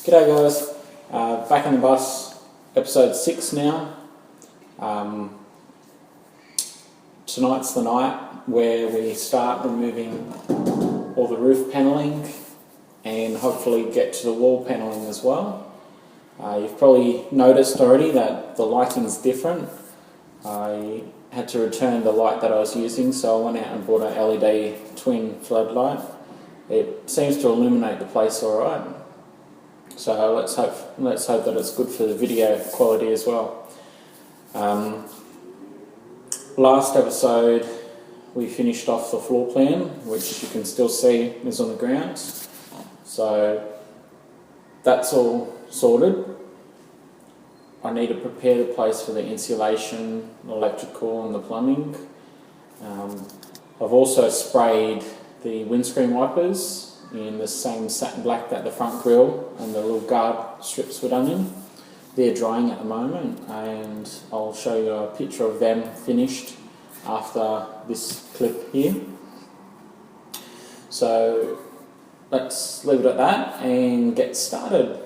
G'day guys, back on the bus, episode 6 now. Tonight's the night where we start removing all the roof panelling and hopefully get to the wall panelling as well. You've probably noticed already that the lighting's different. I had to return the light that I was using, so I went out and bought an LED twin floodlight. It seems to illuminate the place alright. So let's hope that it's good for the video quality as well. Last episode we finished off the floor plan, which you can still see is on the ground. So that's all sorted. I need to prepare the place for the insulation, electrical and the plumbing. I've also sprayed the windscreen wipers in the same satin black that the front grille and the little guard strips were done in. They're drying at the moment, and I'll show you a picture of them finished after this clip here. So let's leave it at that and get started.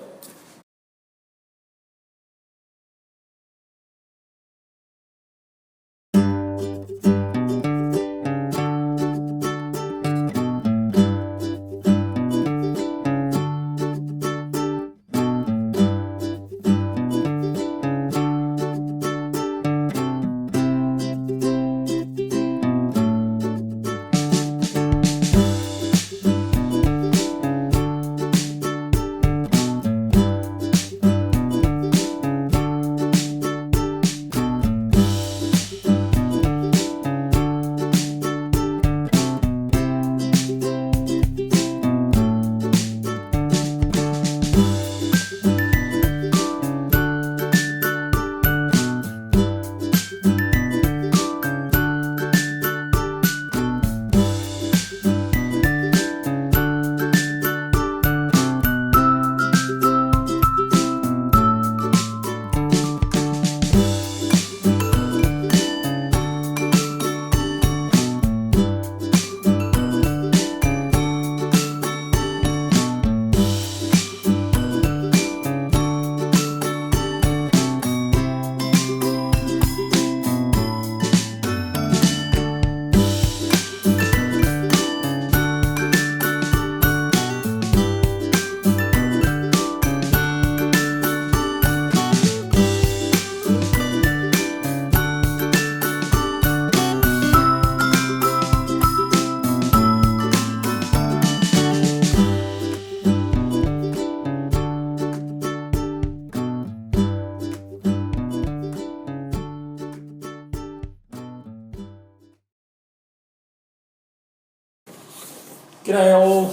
G'day all,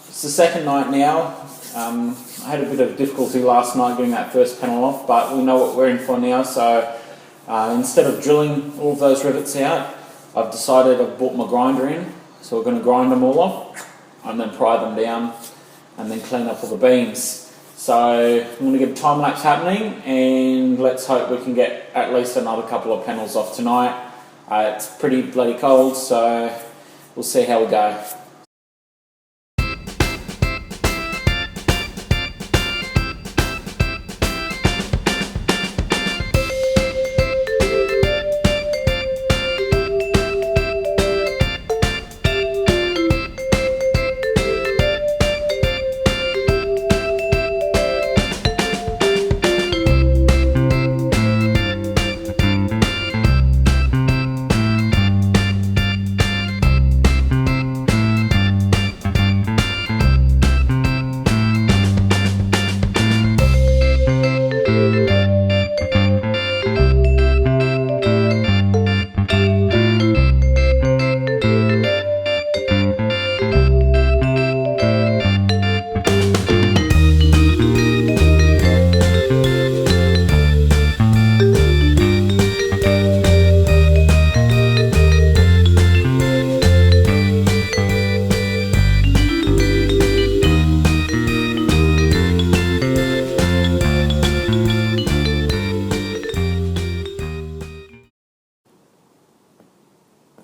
it's the second night now. I had a bit of difficulty last night getting that first panel off, but we know what we're in for now, so instead of drilling all of those rivets out, I've decided I've brought my grinder in, so we're going to grind them all off and then pry them down and then clean up all the beams. So I'm going to get a time lapse happening, and let's hope we can get at least another couple of panels off tonight. It's pretty bloody cold, so we'll see how we go.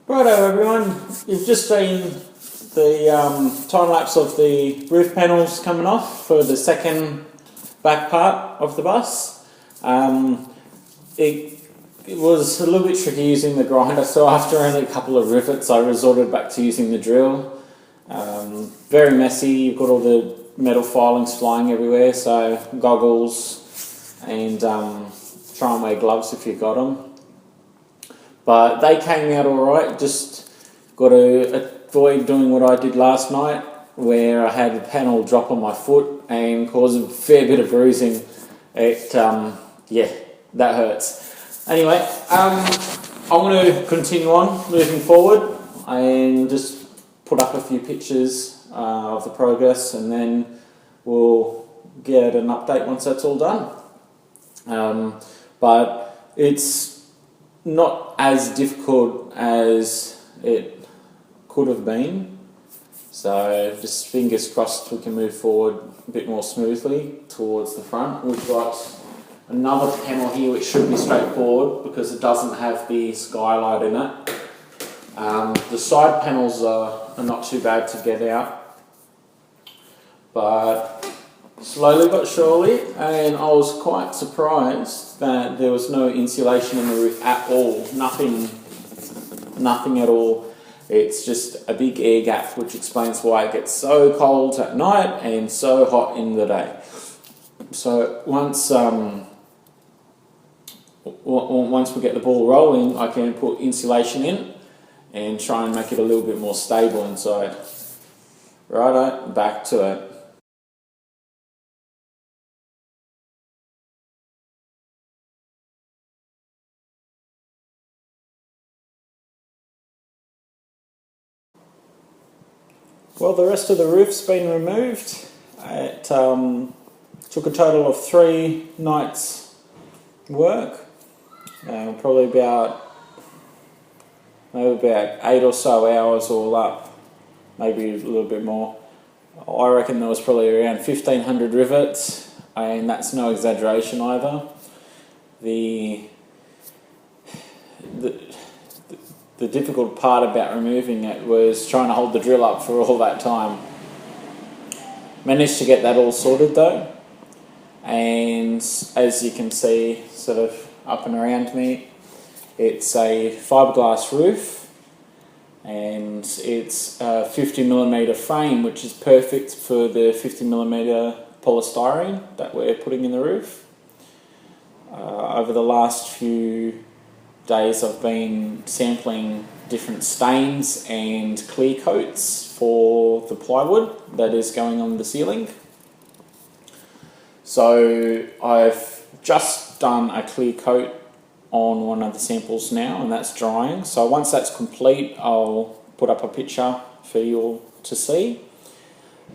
Righto everyone, you've just seen the time lapse of the roof panels coming off for the second back part of the bus. It was a little bit tricky using the grinder, so after only a couple of rivets I resorted back to using the drill. Very messy, you've got all the metal filings flying everywhere, so goggles and try and wear gloves if you've got them. But they came out alright, just got to avoid doing what I did last night, where I had a panel drop on my foot and cause a fair bit of bruising. Yeah, that hurts. Anyway, I'm going to continue on moving forward and just put up a few pictures of the progress, and then we'll get an update once that's all done. But it's not as difficult as it could have been, so just fingers crossed we can move forward a bit more smoothly towards the front. We've got another panel here which should be straightforward because it doesn't have the skylight in it. The side panels are not too bad to get out, but slowly but surely, and I was quite surprised that there was no insulation in the roof at all, nothing at all. It's just a big air gap, which explains why it gets so cold at night and so hot in the day. So once we get the ball rolling, I can put insulation in and try and make it a little bit more stable inside. Righto, back to it. Well, the rest of the roof's been removed. It took a total of 3 nights work, probably about 8 or so hours all up, maybe a little bit more. I reckon there was probably around 1,500 rivets, and that's no exaggeration either. The difficult part about removing it was trying to hold the drill up for all that time. Managed to get that all sorted though, and as you can see sort of up and around me, it's a fiberglass roof and it's a 50mm frame, which is perfect for the 50mm polystyrene that we're putting in the roof. Over the last few days I've been sampling different stains and clear coats for the plywood that is going on the ceiling. So I've just done a clear coat on one of the samples now, and that's drying. So once that's complete, I'll put up a picture for you all to see.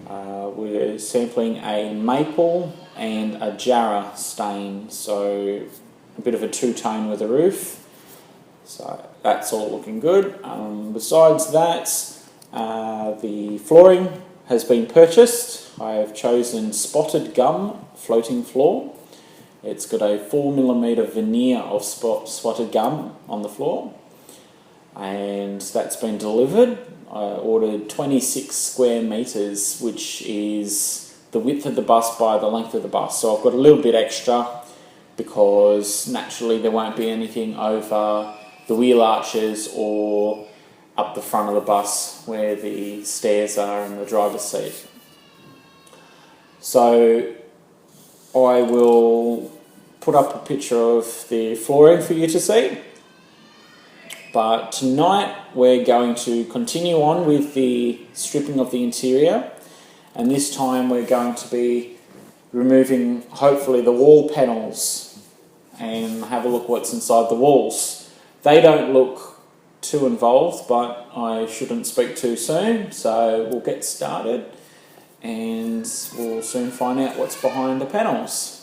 We're sampling a maple and a jarrah stain, so a bit of a two-tone with the roof. So that's all looking good. Besides that, the flooring has been purchased. I have chosen spotted gum floating floor. It's got a 4mm veneer of spotted gum on the floor, and that's been delivered. I ordered 26 square metres, which is the width of the bus by the length of the bus. So I've got a little bit extra because naturally there won't be anything over the wheel arches or up the front of the bus where the stairs are and the driver's seat. So I will put up a picture of the flooring for you to see. But tonight we're going to continue on with the stripping of the interior, and this time we're going to be removing hopefully the wall panels and have a look what's inside the walls. They don't look too involved, but I shouldn't speak too soon, so we'll get started and we'll soon find out what's behind the panels.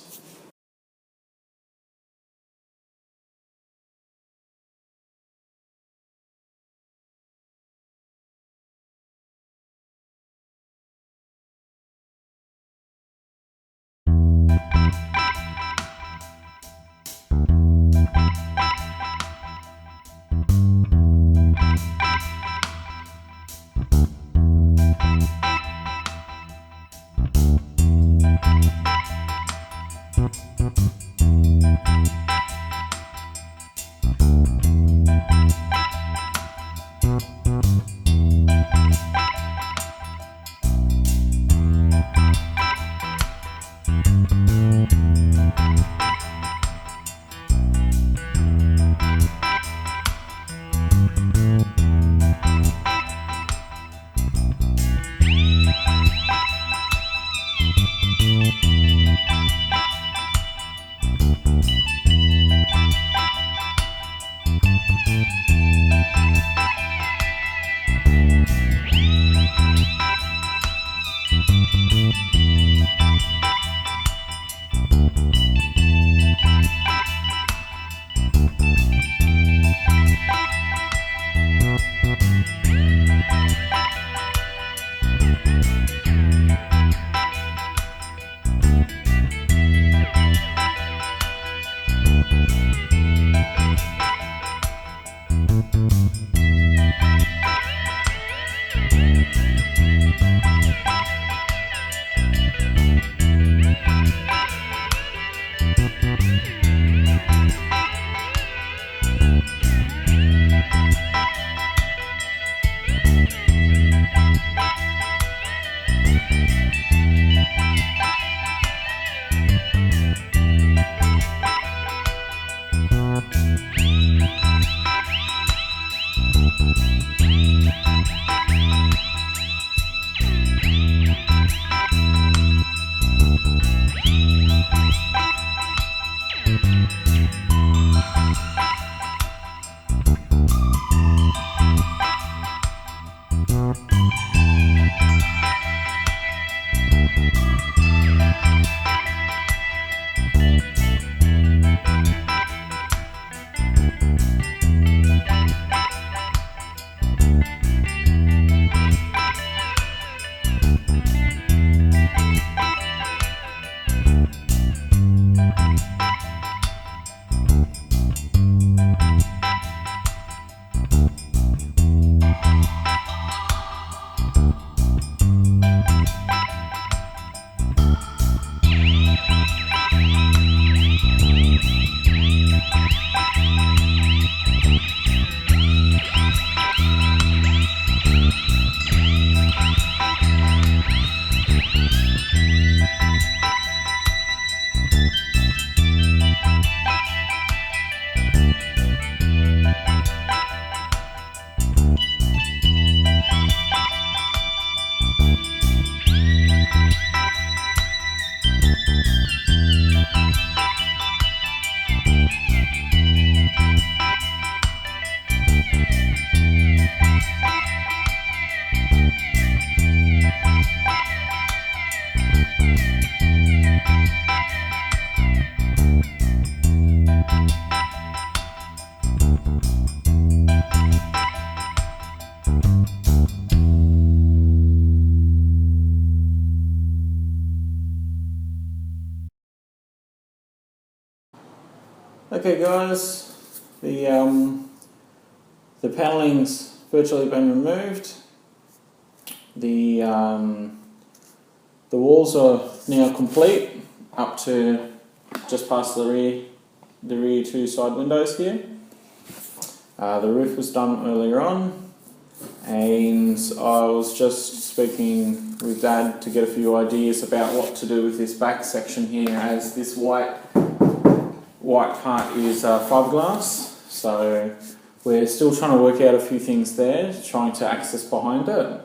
Okay guys, the panelling's virtually been removed. The walls are now complete up to just past the rear two side windows here. The roof was done earlier on, and I was just speaking with Dad to get a few ideas about what to do with this back section here, as this white part is fiberglass. So we're still trying to work out a few things there, trying to access behind it.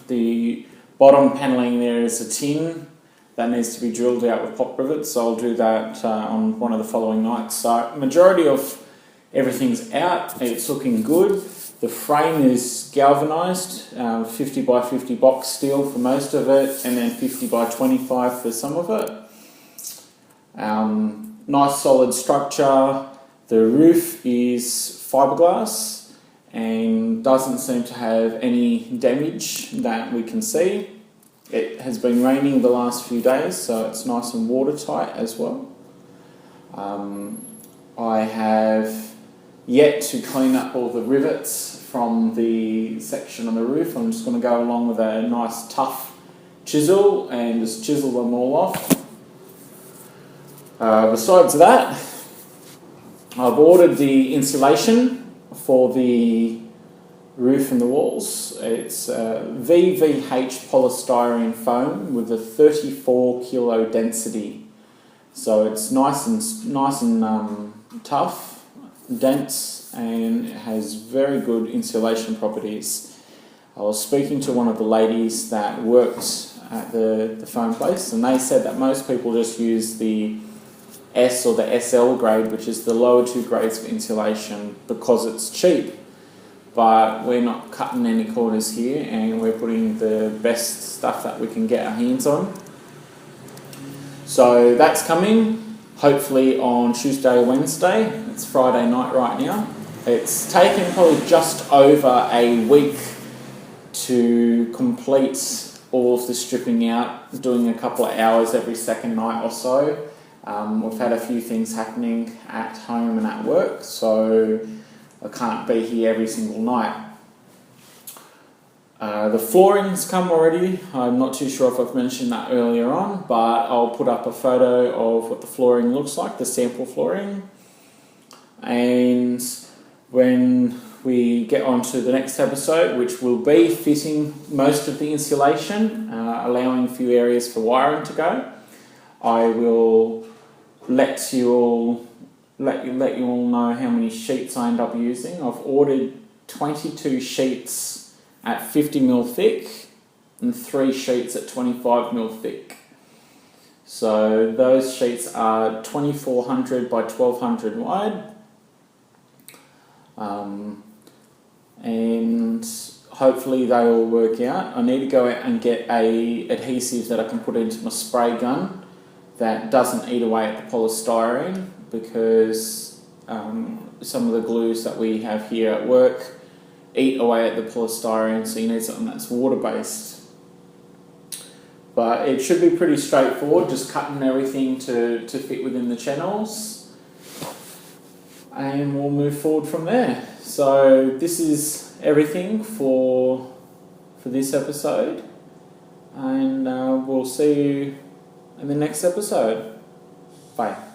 The bottom panelling there is a tin that needs to be drilled out with pop rivets, so I'll do that on one of the following nights. So majority of everything's out, it's looking good. The frame is galvanised, 50 by 50 box steel for most of it, and then 50 by 25 for some of it. Nice solid structure. The roof is fiberglass and doesn't seem to have any damage that we can see. It has been raining the last few days, so it's nice and watertight as well. I have yet to clean up all the rivets from the section on the roof. I'm just going to go along with a nice tough chisel and just chisel them all off. Besides that, I've ordered the insulation for the roof and the walls. It's VVH polystyrene foam with a 34 kilo density. So it's nice and tough, dense, and it has very good insulation properties. I was speaking to one of the ladies that worked at the foam place, and they said that most people just use the S or the SL grade, which is the lower two grades of insulation, because it's cheap. but we're not cutting any corners here, and we're putting the best stuff that we can get our hands on. So that's coming, hopefully on Tuesday or Wednesday. It's Friday night right now. It's taken probably just over a week to complete all of the stripping out, doing a couple of hours every second night or so. We've had a few things happening at home and at work, so I can't be here every single night. The flooring's come already. I'm not too sure if I've mentioned that earlier on, but I'll put up a photo of what the flooring looks like, the sample flooring. And when we get on to the next episode, which will be fitting most of the insulation, allowing a few areas for wiring to go, I will let you all know how many sheets I end up using. I've ordered 22 sheets at 50mm thick and 3 sheets at 25mm thick. So those sheets are 2400 by 1200 wide. And hopefully they will work out. I need to go out and get a adhesive that I can put into my spray gun that doesn't eat away at the polystyrene, because some of the glues that we have here at work eat away at the polystyrene, so you need something that's water-based. But it should be pretty straightforward, just cutting everything to fit within the channels, and we'll move forward from there. So this is everything for this episode, and we'll see you in the next episode. Bye.